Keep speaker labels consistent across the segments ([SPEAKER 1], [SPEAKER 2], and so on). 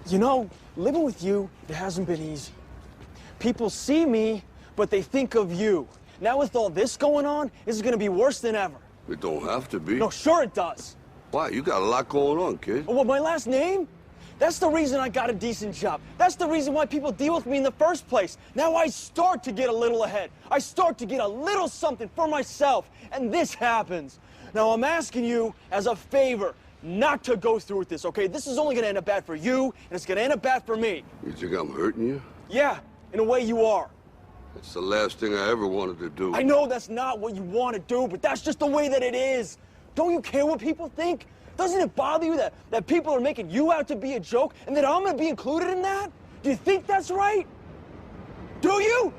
[SPEAKER 1] You know, living with you, it hasn't been easy. People see me, but they think of you. Now with all this going on, this is gonna be worse than ever.
[SPEAKER 2] It don't have to be.
[SPEAKER 1] No, sure it does.
[SPEAKER 2] Why? You got a lot going on, kid.
[SPEAKER 1] Well, my last name? That's the reason I got a decent job. That's the reason why people deal with me in the first place. Now I start to get a little ahead. I start to get a little something for myself, and this happens. Now I'm asking you as a favor not to go through with this, okay? This is only gonna end up bad for you, and it's gonna end up bad for me.
[SPEAKER 2] You think I'm hurting you?
[SPEAKER 1] Yeah, in a way you are.
[SPEAKER 2] That's the last thing I ever wanted to do.
[SPEAKER 1] I know that's not what you want to do, but that's just the way that it is. Don't you care what people think? Doesn't it bother you that people are making you out to be a joke and that I'm gonna be included in that? Do you think that's right? Do you?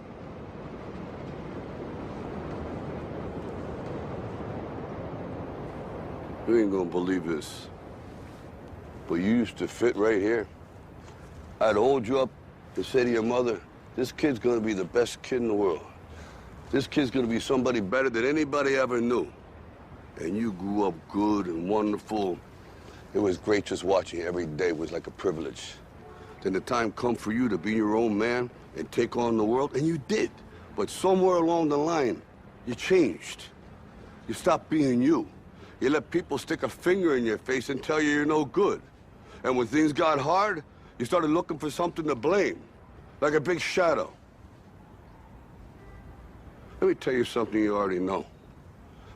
[SPEAKER 2] You ain't gonna believe this, but you used to fit right here. I'd hold you up and say to your mother, this kid's gonna be the best kid in the world. This kid's gonna be somebody better than anybody ever knew. And you grew up good and wonderful. It was great just watching you every day. It was like a privilege. Then the time come for you to be your own man and take on the world, and you did. But somewhere along the line, you changed. You stopped being you. You let people stick a finger in your face and tell you you're no good. And when things got hard, you started looking for something to blame, like a big shadow. Let me tell you something you already know.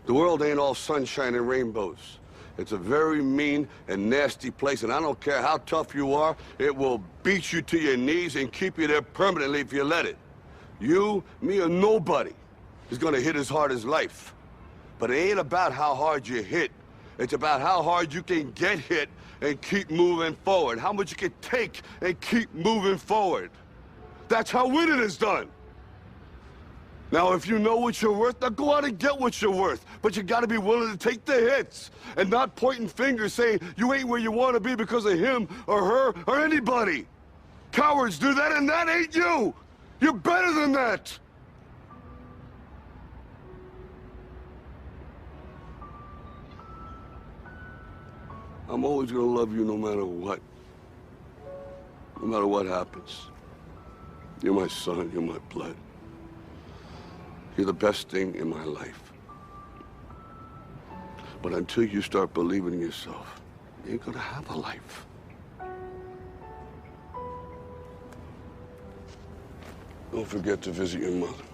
[SPEAKER 2] The world ain't all sunshine and rainbows. It's a very mean and nasty place, and I don't care how tough you are, it will beat you to your knees and keep you there permanently if you let it. You, me, or nobody is gonna hit as hard as life. But it ain't about how hard you hit. It's about how hard you can get hit and keep moving forward. How much you can take and keep moving forward. That's how winning is done. Now, if you know what you're worth, now go out and get what you're worth. But you gotta be willing to take the hits and not pointing fingers saying you ain't where you wanna be because of him or her or anybody. Cowards do that, and that ain't you. You're better than that. I'm always gonna love you no matter what. No matter what happens. You're my son, you're my blood. You're the best thing in my life. But until you start believing in yourself, you ain't gonna have a life. Don't forget to visit your mother.